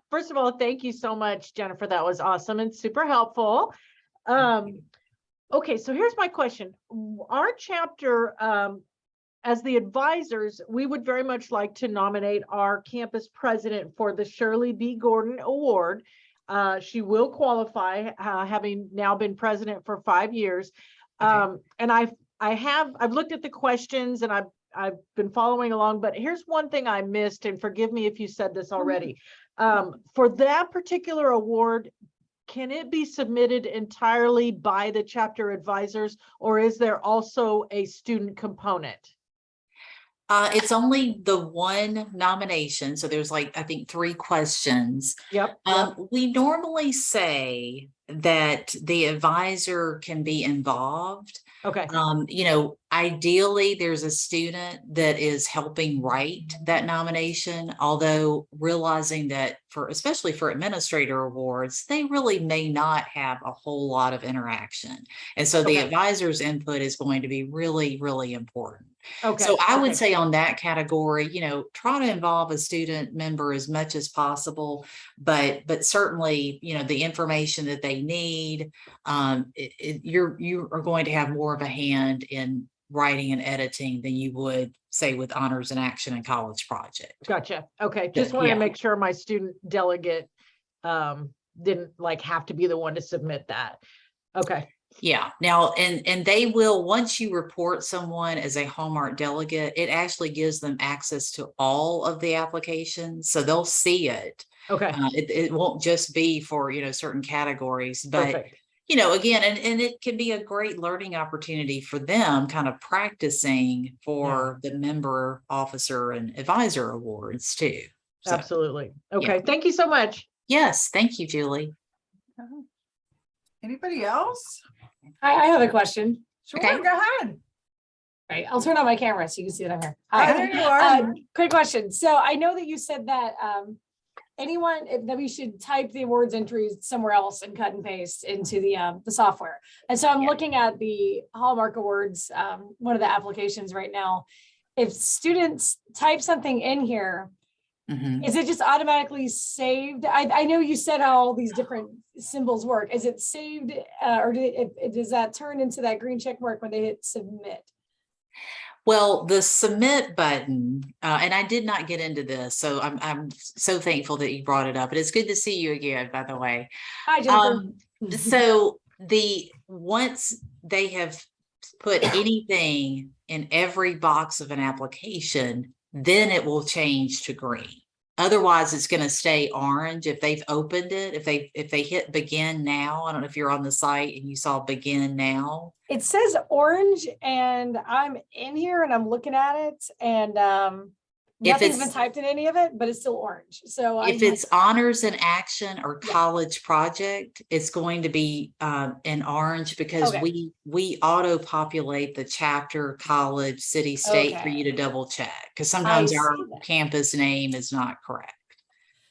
First of all, thank you so much, Jennifer. That was awesome and super helpful. Okay, so here's my question. Our chapter, as the advisors, we would very much like to nominate our campus president for the Shirley B. Gordon Award. She will qualify, having now been president for 5 years. Okay. And I've looked at the questions and I've been following along, but here's one thing I missed, and forgive me if you said this already. For that particular award, can it be submitted entirely by the chapter advisors, or is there also a student component? It's only the one nomination. So there's I think 3 questions. Yep. We normally say that the advisor can be involved. Okay. Ideally there's a student that is helping write that nomination, although realizing that especially for administrator awards, they really may not have a whole lot of interaction. And so the advisor's input is going to be really, really important. Okay. So I would say on that category, try to involve a student member as much as possible, but certainly, the information that they need, you are going to have more of a hand in writing and editing than you would say with honors and action and college project. Gotcha. Okay. Just want to Yeah. make sure my student delegate didn't like have to be the one to submit that. Okay. Yeah. Now, and they will, once you report someone as a Hallmark delegate, it actually gives them access to all of the applications. So they'll see it. Okay. It won't just be for, certain categories, but Perfect. again, and it can be a great learning opportunity for them, kind of practicing for the member, officer, and advisor awards too. So, Absolutely. Okay. Thank you so much. yes. Thank you, Julie. Anybody else? I have a question. Sure, Okay. go ahead. Right, I'll turn on my camera so you can see that I'm here. Hi, there you are. Quick question. So I know that you said that that we should type the awards entries somewhere else and cut and paste into the software. And so I'm looking at the Hallmark Awards, one of the applications right now. If students type something in here, is it just automatically saved? I know you said how all these different symbols work. Is it saved or does that turn into that green check mark when they hit submit? Well, the submit button, and I did not get into this, so I'm so thankful that you brought it up. And it's good to see you again, by the way. Hi, Jennifer. So once they have put anything in every box of an application, then it will change to green. Otherwise, it's going to stay orange if they've opened it. If they hit begin now, I don't know if you're on the site and you saw begin now. It says orange and I'm in here and I'm looking at it and nothing's been typed in any of it, but it's still orange. So if it's honors and action or college project, it's going to be in orange because we auto populate the chapter, college, city, state for you to double check because sometimes our campus name is not correct.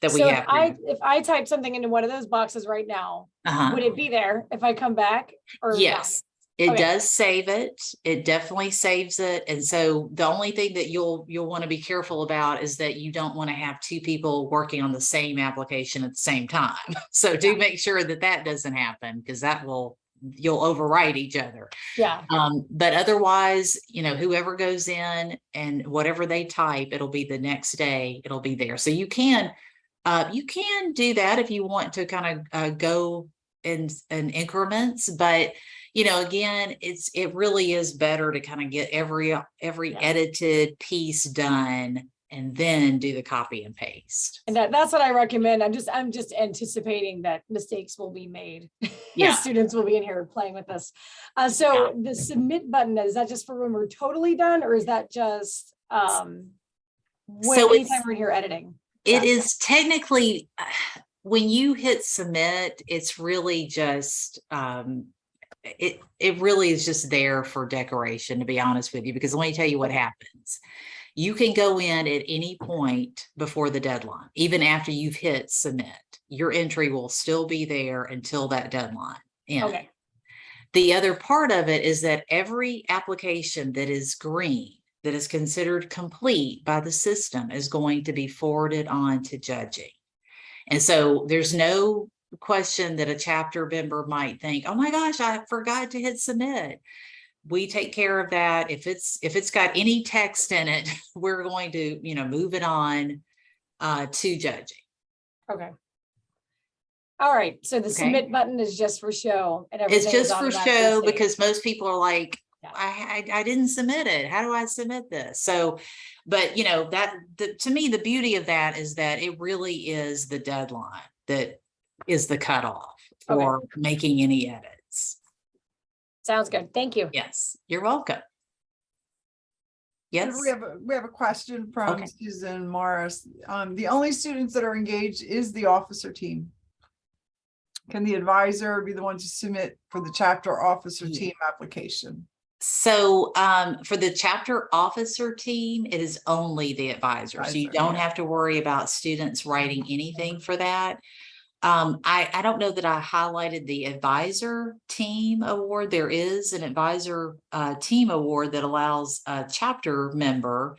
So if I type something into one of those boxes right now, would it be there if I come back? Or yes. It does save it. It definitely saves it. And so the only thing that you'll want to be careful about is that you don't want to have two people working on the same application at the same time. So do make sure that doesn't happen because you'll overwrite each other. Yeah. But otherwise, whoever goes in and whatever they type, it'll be the next day, it'll be there. So you can do that if you want to kind of go in increments, but again, it really is better to kind of get every edited piece done and then do the copy and paste. And that's what I recommend. I'm just anticipating that mistakes will be made. Yeah. Students will be in here playing with us. So the submit button, is that just for when we're totally done or is that just anytime we're in here editing? It is technically, when you hit submit, it's really just, it really is just there for decoration, to be honest with you, because let me tell you what happens. You can go in at any point before the deadline, even after you've hit submit. Your entry will still be there until that deadline. Okay. The other part of it is that every application that is green, that is considered complete by the system, is going to be forwarded on to judging. And so there's no question that a chapter member might think, oh my gosh, I forgot to hit submit. We take care of that. If it's got any text in it, we're going to, move it on to judging. Okay. All right. So the submit button is just for show. And it's just for show because most people are like, I didn't submit it. How do I submit this? So, but to me, the beauty of that is that it really is the deadline that is the cutoff for making any edits. Sounds good. Thank you. Yes, you're welcome. Yes. We have a question from Susan Morris. The only students that are engaged is the officer team. Can the advisor be the one to submit for the chapter officer team application? So for the chapter officer team, it is only the advisor. So you don't have to worry about students writing anything for that. I don't know that I highlighted the advisor team award. There is an advisor team award that allows a chapter member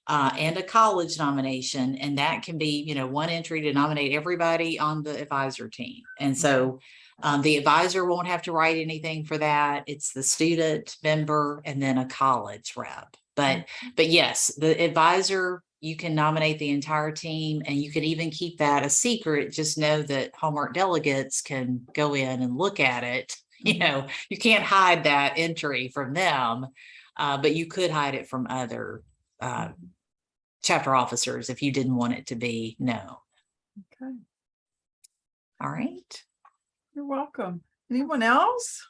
and a college nomination. And that can be, one entry to nominate everybody on the advisor team. And so The advisor won't have to write anything for that. It's the student member and then a college rep. But yes, the advisor, you can nominate the entire team, and you can even keep that a secret. Just know that Hallmark delegates can go in and look at it. You know, you can't hide that entry from them, but you could hide it from other chapter officers if you didn't want it to be known. Okay. All right. You're welcome. Anyone else?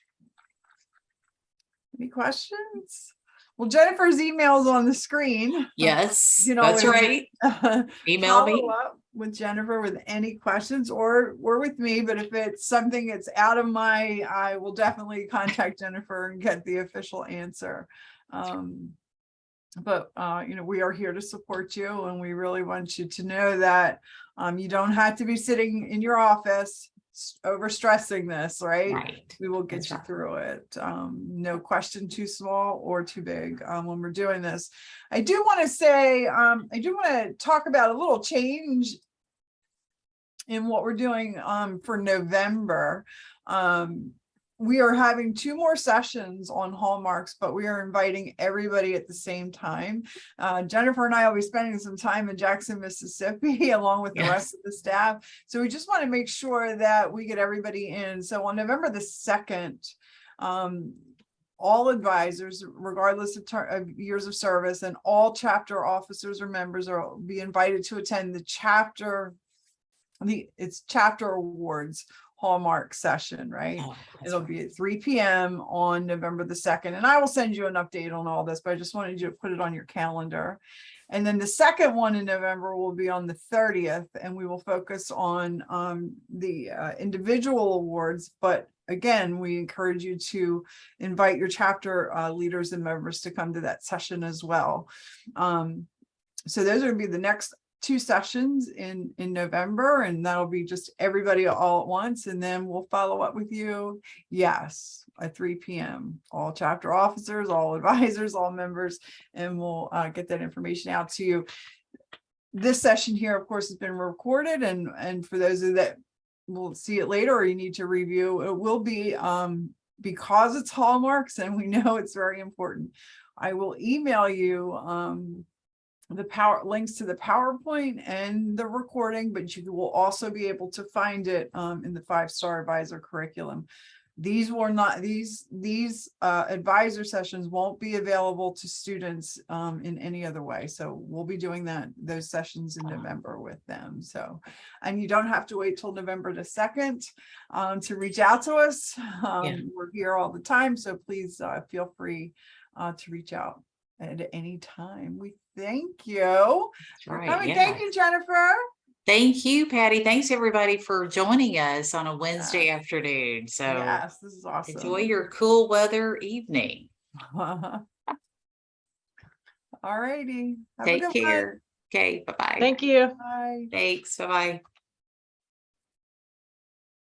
Any questions? Well, Jennifer's email is on the screen. Yes, You know, that's always, right. Email me. follow up with Jennifer with any questions, or with me. But if it's something that's out of I will definitely contact Jennifer and get the official answer. But you know, we are here to support you, and we really want you to know that you don't have to be sitting in your office over stressing this, right? We will get you through it. No question too small or too big when we're doing this. I do want to say, I do want to talk about a little change in what we're doing for November. We are having 2 more sessions on Hallmarks, but we are inviting everybody at the same time. Jennifer and I will be spending some time in Jackson, Mississippi, along with the rest of the staff. So we just want to make sure that we get everybody in. So on November the 2nd, all advisors, regardless of years of service, and all chapter officers or members will be invited to attend the chapter awards Hallmark session, right? It'll be at 3 p.m. on November the 2nd. And I will send you an update on all this, but I just wanted you to put it on your calendar. And then the second one in November will be on the 30th, and we will focus on the individual awards. But again, we encourage you to invite your chapter leaders and members to come to that session as well. So those are going to be the next 2 sessions in November, and that'll be just everybody all at once. And then we'll follow up with you. Yes, at 3 p.m. All chapter officers, all advisors, all members, and we'll get that information out to you. This session here, of course, has been recorded, and for those of you that will see it later or you need to review, it will be because it's Hallmarks and we know it's very important. I will email you the links to the PowerPoint and the recording, but you will also be able to find it in the 5-star advisor curriculum. These advisor sessions won't be available to students in any other way. So we'll be doing those sessions in November with them. So, and you don't have to wait till November the 2nd to reach out to us. We're here all the time, so please feel free to reach out at any time. We thank you. Thank you, Jennifer. Thank you, Patty. Thanks everybody for joining us on a Wednesday afternoon. So yes, this is awesome. Enjoy your cool weather evening. All righty. Take care. Okay, bye-bye. Thank you. Bye. Thanks. Bye-bye.